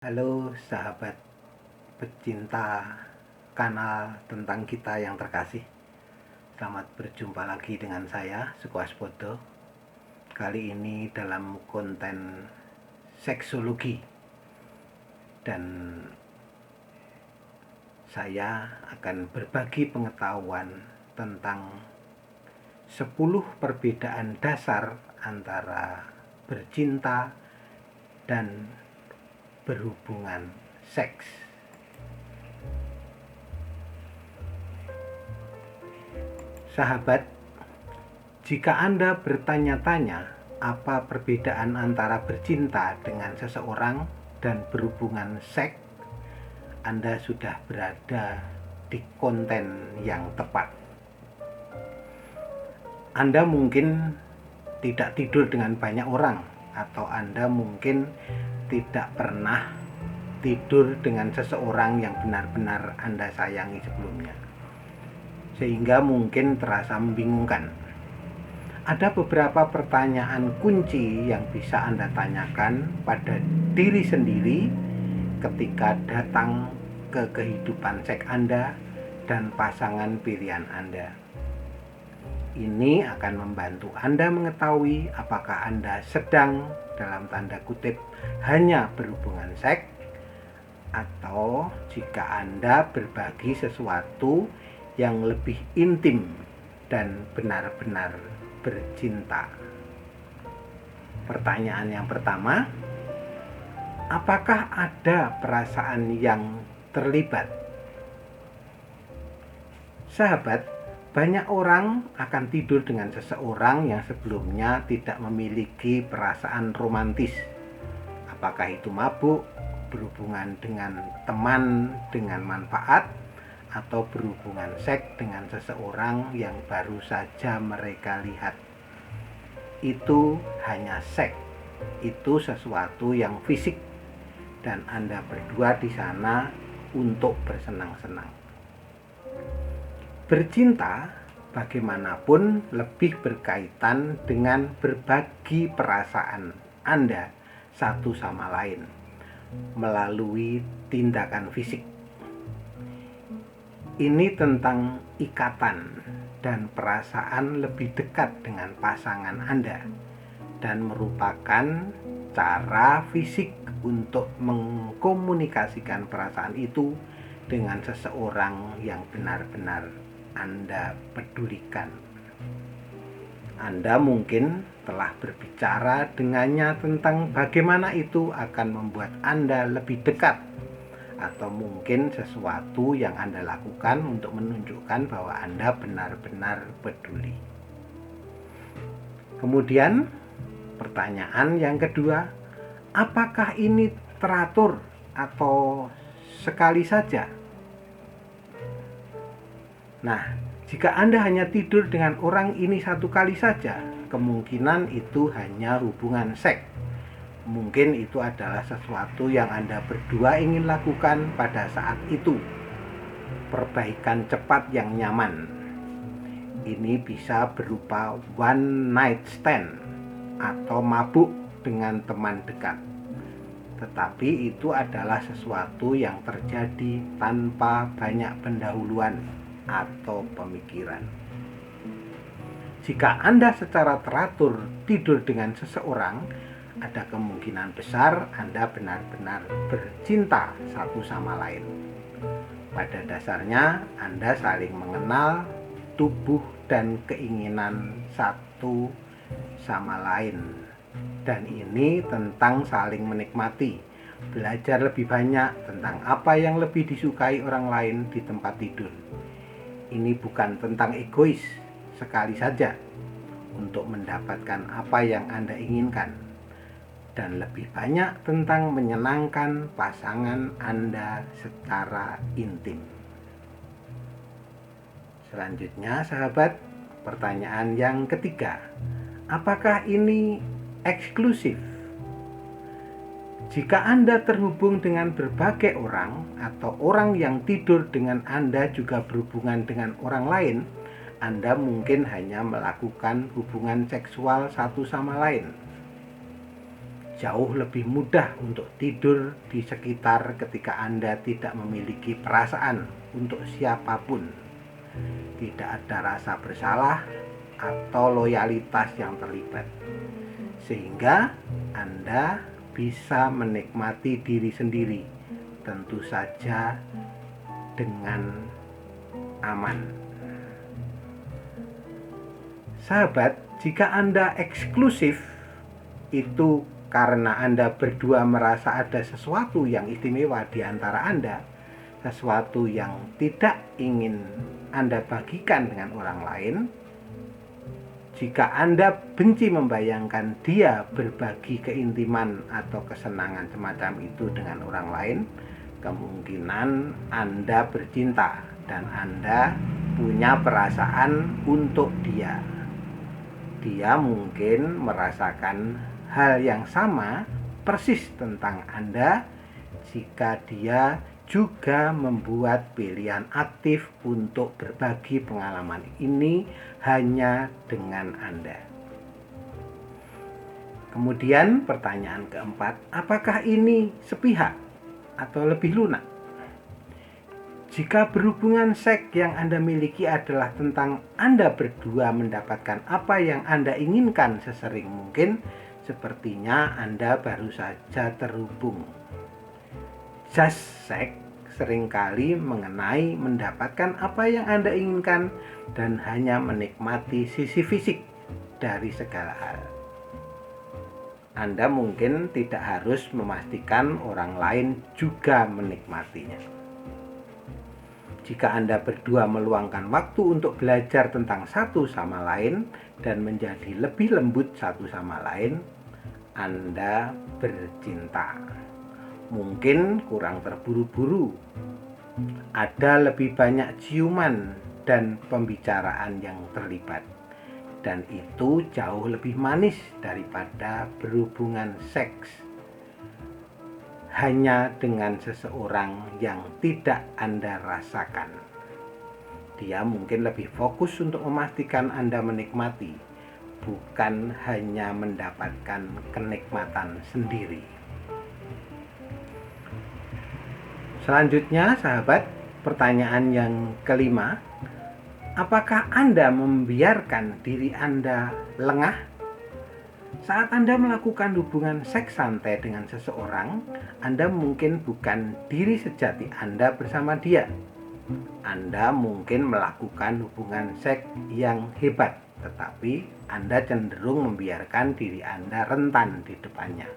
Halo sahabat pecinta kanal tentang kita yang terkasih. Selamat berjumpa lagi dengan saya, Sukwaspodo. Kali ini dalam konten seksologi. Dan saya akan berbagi pengetahuan tentang 10 perbedaan dasar antara bercinta dan berhubungan seks. Sahabat, jika Anda bertanya-tanya apa perbedaan antara bercinta dengan seseorang dan berhubungan seks, Anda sudah berada di konten yang tepat. Anda mungkin tidak tidur dengan banyak orang, atau Anda mungkin tidak pernah tidur dengan seseorang yang benar-benar Anda sayangi sebelumnya, sehingga mungkin terasa membingungkan. Ada beberapa pertanyaan kunci yang bisa Anda tanyakan pada diri sendiri ketika datang ke kehidupan seks Anda dan pasangan pilihan Anda. Ini akan membantu Anda mengetahui apakah Anda sedang, dalam tanda kutip, hanya berhubungan seks, atau jika Anda berbagi sesuatu yang lebih intim dan benar-benar bercinta. Pertanyaan yang pertama, apakah ada perasaan yang terlibat? Sahabat, banyak orang akan tidur dengan seseorang yang sebelumnya tidak memiliki perasaan romantis. Apakah itu mabuk, berhubungan dengan teman dengan manfaat, atau berhubungan seks dengan seseorang yang baru saja mereka lihat. Itu hanya seks. Itu sesuatu yang fisik, dan Anda berdua di sana untuk bersenang-senang. Bercinta bagaimanapun lebih berkaitan dengan berbagi perasaan Anda satu sama lain melalui tindakan fisik. Ini tentang ikatan dan perasaan lebih dekat dengan pasangan Anda, dan merupakan cara fisik untuk mengkomunikasikan perasaan itu dengan seseorang yang benar-benar Anda pedulikan. Anda mungkin telah berbicara dengannya tentang bagaimana itu akan membuat Anda lebih dekat, atau mungkin sesuatu yang Anda lakukan untuk menunjukkan bahwa Anda benar-benar peduli. Kemudian, pertanyaan yang kedua, apakah ini teratur atau sekali saja? Nah, jika Anda hanya tidur dengan orang ini satu kali saja, kemungkinan itu hanya hubungan seks. Mungkin itu adalah sesuatu yang Anda berdua ingin lakukan pada saat itu. Perbaikan cepat yang nyaman. Ini bisa berupa one night stand atau mabuk dengan teman dekat. Tetapi itu adalah sesuatu yang terjadi tanpa banyak pendahuluan atau pemikiran. Jika Anda secara teratur tidur dengan seseorang, ada kemungkinan besar Anda benar-benar bercinta satu sama lain. Pada dasarnya, Anda saling mengenal tubuh dan keinginan satu sama lain. Dan ini tentang saling menikmati, belajar lebih banyak tentang apa yang lebih disukai orang lain di tempat tidur. Ini bukan tentang egois sekali saja untuk mendapatkan apa yang Anda inginkan, dan lebih banyak tentang menyenangkan pasangan Anda secara intim. Selanjutnya, sahabat, pertanyaan yang ketiga, apakah ini eksklusif? Jika Anda terhubung dengan berbagai orang, atau orang yang tidur dengan Anda juga berhubungan dengan orang lain, Anda mungkin hanya melakukan hubungan seksual satu sama lain. jauh lebih mudah untuk tidur di sekitar ketika Anda tidak memiliki perasaan untuk siapapun. Tidak ada rasa bersalah atau loyalitas yang terlibat. Sehingga Anda bisa menikmati diri sendiri, tentu saja dengan aman. Sahabat, jika Anda eksklusif, itu karena Anda berdua merasa ada sesuatu yang istimewa di antara Anda, sesuatu yang tidak ingin Anda bagikan dengan orang lain. Jika Anda benci membayangkan dia berbagi keintiman atau kesenangan semacam itu dengan orang lain, kemungkinan Anda bercinta dan Anda punya perasaan untuk dia. Dia mungkin merasakan hal yang sama persis tentang Anda jika dia juga membuat pilihan aktif untuk berbagi pengalaman ini hanya dengan Anda. Kemudian pertanyaan keempat, apakah ini sepihak atau lebih lunak? Jika berhubungan seks yang Anda miliki adalah tentang Anda berdua mendapatkan apa yang Anda inginkan sesering mungkin, sepertinya Anda baru saja terhubung. Just seks seringkali mengenai mendapatkan apa yang Anda inginkan dan hanya menikmati sisi fisik dari segala hal. Anda mungkin tidak harus memastikan orang lain juga menikmatinya. Jika Anda berdua meluangkan waktu untuk belajar tentang satu sama lain dan menjadi lebih lembut satu sama lain, Anda bercinta. Mungkin kurang terburu-buru, ada lebih banyak ciuman dan pembicaraan yang terlibat, dan itu jauh lebih manis daripada berhubungan seks hanya dengan seseorang yang tidak Anda rasakan. Dia mungkin lebih fokus untuk memastikan Anda menikmati, bukan hanya mendapatkan kenikmatan sendiri. Selanjutnya, sahabat, pertanyaan yang kelima, apakah Anda membiarkan diri Anda lengah? Saat Anda melakukan hubungan seks santai dengan seseorang, Anda mungkin bukan diri sejati Anda bersama dia. Anda mungkin melakukan hubungan seks yang hebat, tetapi Anda cenderung membiarkan diri Anda rentan di depannya.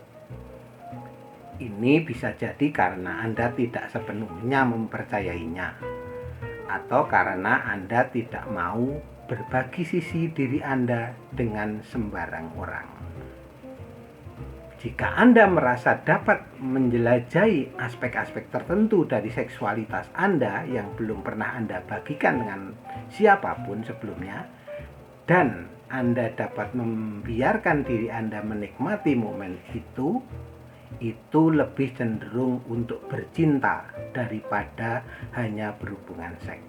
Ini bisa jadi karena Anda tidak sepenuhnya mempercayainya, atau karena Anda tidak mau berbagi sisi diri Anda dengan sembarang orang. Jika Anda merasa dapat menjelajahi aspek-aspek tertentu dari seksualitas Anda yang belum pernah Anda bagikan dengan siapapun sebelumnya, dan Anda dapat membiarkan diri Anda menikmati momen itu lebih cenderung untuk bercinta daripada hanya berhubungan seks.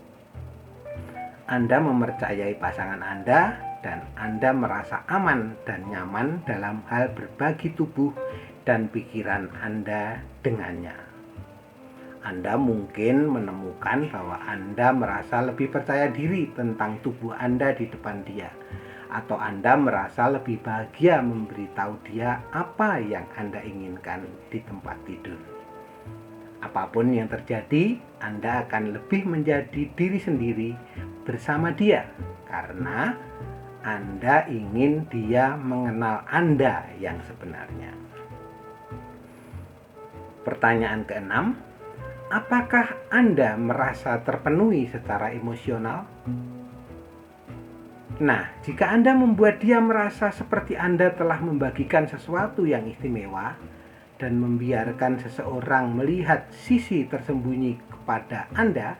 Anda mempercayai pasangan Anda dan Anda merasa aman dan nyaman dalam hal berbagi tubuh dan pikiran Anda dengannya. Anda mungkin menemukan bahwa Anda merasa lebih percaya diri tentang tubuh Anda di depan dia, atau Anda merasa lebih bahagia memberitahu dia apa yang Anda inginkan di tempat tidur. Apapun yang terjadi, Anda akan lebih menjadi diri sendiri bersama dia karena Anda ingin dia mengenal Anda yang sebenarnya. Pertanyaan keenam, apakah Anda merasa terpenuhi secara emosional? Nah, jika Anda membuat dia merasa seperti Anda telah membagikan sesuatu yang istimewa dan membiarkan seseorang melihat sisi tersembunyi kepada Anda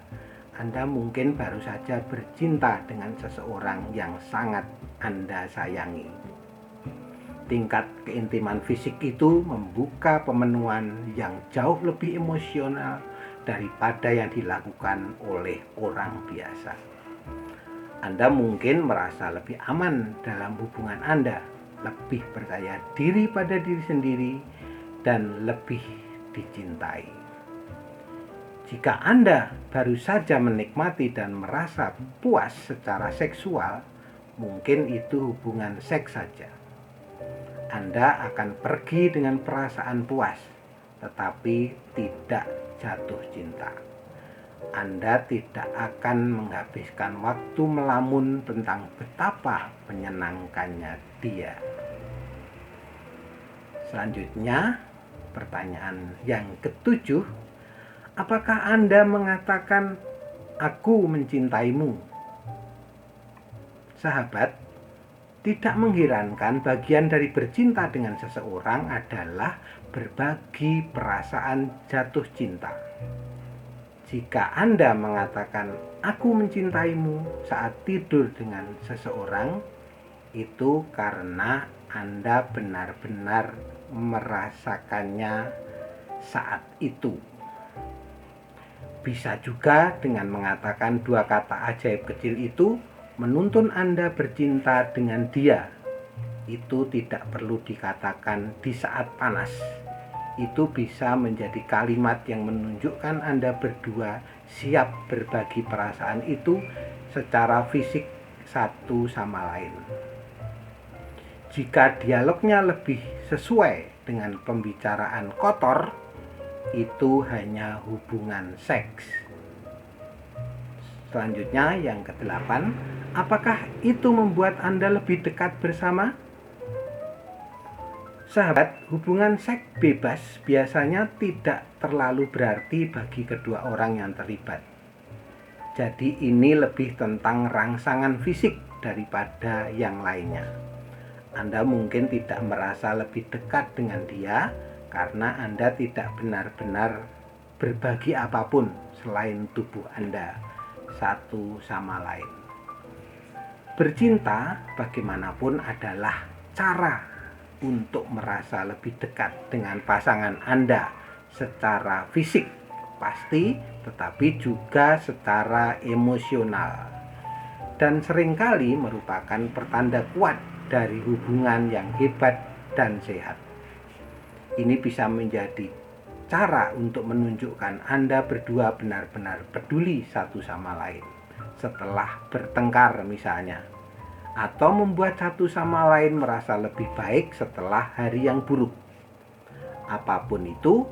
mungkin baru saja bercinta dengan seseorang yang sangat Anda sayangi. Tingkat keintiman fisik itu membuka pemenuhan yang jauh lebih emosional daripada yang dilakukan oleh orang biasa. Anda mungkin merasa lebih aman dalam hubungan Anda, lebih percaya diri pada diri sendiri, dan lebih dicintai. Jika Anda baru saja menikmati dan merasa puas secara seksual, mungkin itu hubungan seks saja. Anda akan pergi dengan perasaan puas, tetapi tidak jatuh cinta. Anda tidak akan menghabiskan waktu melamun tentang betapa menyenangkannya dia. Selanjutnya, pertanyaan yang ketujuh, apakah Anda mengatakan "aku mencintaimu"? Sahabat, tidak mengherankan bagian dari bercinta dengan seseorang adalah berbagi perasaan jatuh cinta. Jika Anda mengatakan "aku mencintaimu" saat tidur dengan seseorang, itu karena Anda benar-benar merasakannya saat itu. Bisa juga dengan mengatakan dua kata ajaib kecil itu menuntun Anda bercinta dengan dia. Itu tidak perlu dikatakan di saat panas. Itu bisa menjadi kalimat yang menunjukkan Anda berdua siap berbagi perasaan itu secara fisik satu sama lain. Jika dialognya lebih sesuai dengan pembicaraan kotor, itu hanya hubungan seks. Selanjutnya yang ke-8, apakah itu membuat Anda lebih dekat bersama? Sahabat, hubungan seks bebas biasanya tidak terlalu berarti bagi kedua orang yang terlibat. Jadi ini lebih tentang rangsangan fisik daripada yang lainnya. Anda mungkin tidak merasa lebih dekat dengan dia karena Anda tidak benar-benar berbagi apapun selain tubuh Anda satu sama lain. Bercinta bagaimanapun adalah cara untuk merasa lebih dekat dengan pasangan Anda secara fisik pasti, tetapi juga secara emosional, dan seringkali merupakan pertanda kuat dari hubungan yang hebat dan sehat. Ini bisa menjadi cara untuk menunjukkan Anda berdua benar-benar peduli satu sama lain setelah bertengkar misalnya, atau membuat satu sama lain merasa lebih baik setelah hari yang buruk. Apapun itu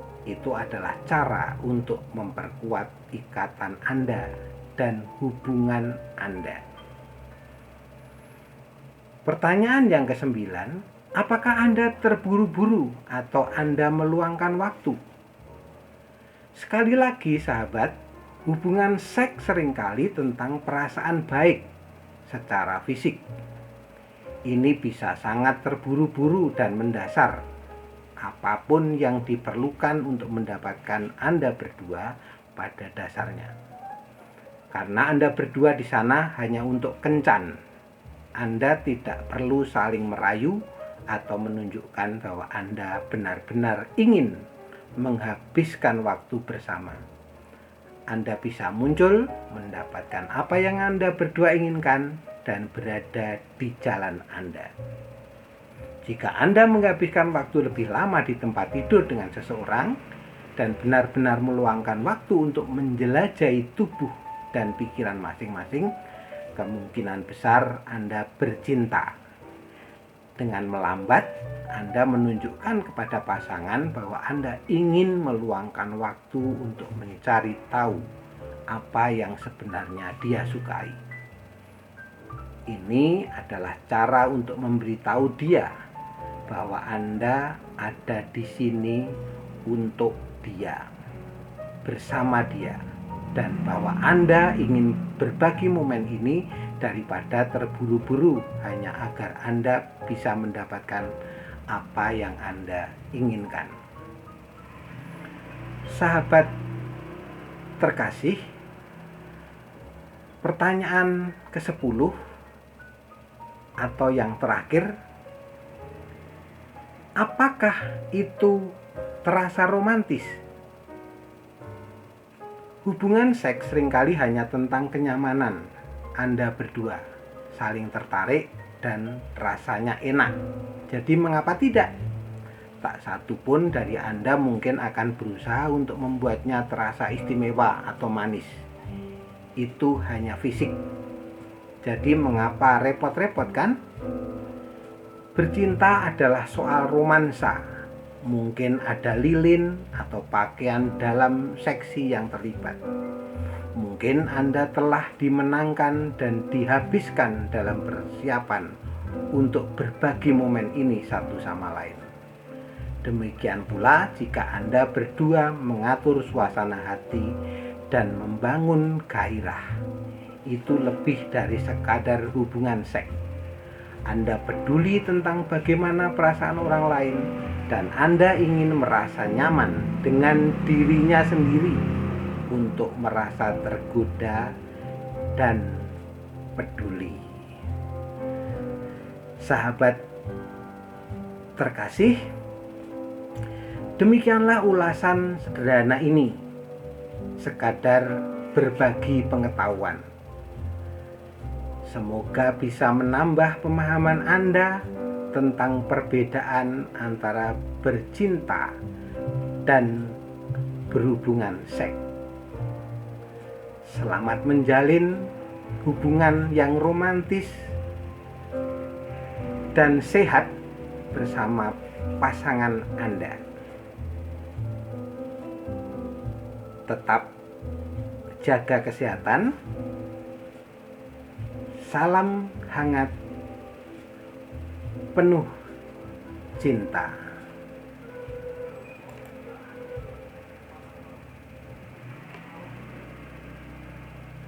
adalah cara untuk memperkuat ikatan Anda dan hubungan Anda. Pertanyaan yang ke-9, apakah Anda terburu-buru atau Anda meluangkan waktu? Sekali lagi sahabat, hubungan seks seringkali tentang perasaan baik secara fisik. Ini bisa sangat terburu-buru dan mendasar. Apapun yang diperlukan untuk mendapatkan Anda berdua pada dasarnya. Karena Anda berdua di sana hanya untuk kencan. Anda tidak perlu saling merayu atau menunjukkan bahwa Anda benar-benar ingin menghabiskan waktu bersama. Anda bisa muncul, mendapatkan apa yang Anda berdua inginkan, dan berada di jalan Anda. Jika Anda menghabiskan waktu lebih lama di tempat tidur dengan seseorang dan benar-benar meluangkan waktu untuk menjelajahi tubuh dan pikiran masing-masing, kemungkinan besar Anda bercinta. Dengan melambat, Anda menunjukkan kepada pasangan bahwa Anda ingin meluangkan waktu untuk mencari tahu apa yang sebenarnya dia sukai. Ini adalah cara untuk memberitahu dia bahwa Anda ada di sini untuk dia, bersama dia, dan bahwa Anda ingin berbagi momen ini daripada terburu-buru hanya agar Anda bisa mendapatkan apa yang Anda inginkan. Sahabat terkasih, pertanyaan ke-10 atau yang terakhir, apakah itu terasa romantis? Hubungan seks seringkali hanya tentang kenyamanan Anda berdua, saling tertarik dan rasanya enak. Jadi mengapa tidak? Tak satu pun dari Anda mungkin akan berusaha untuk membuatnya terasa istimewa atau manis. Itu hanya fisik. Jadi mengapa repot-repot, kan? Bercinta adalah soal romansa. Mungkin ada lilin atau pakaian dalam seksi yang terlibat. Mungkin Anda telah dimenangkan dan dihabiskan dalam persiapan untuk berbagi momen ini satu sama lain. Demikian pula jika Anda berdua mengatur suasana hati dan membangun gairah. Itu lebih dari sekadar hubungan seks. Anda peduli tentang bagaimana perasaan orang lain dan Anda ingin merasa nyaman dengan dirinya sendiri untuk merasa tergoda dan peduli. Sahabat terkasih, demikianlah ulasan sederhana ini, sekadar berbagi pengetahuan. Semoga bisa menambah pemahaman Anda tentang perbedaan antara bercinta dan berhubungan seks. Selamat menjalin hubungan yang romantis dan sehat bersama pasangan Anda. Tetap jaga kesehatan. Salam hangat penuh cinta.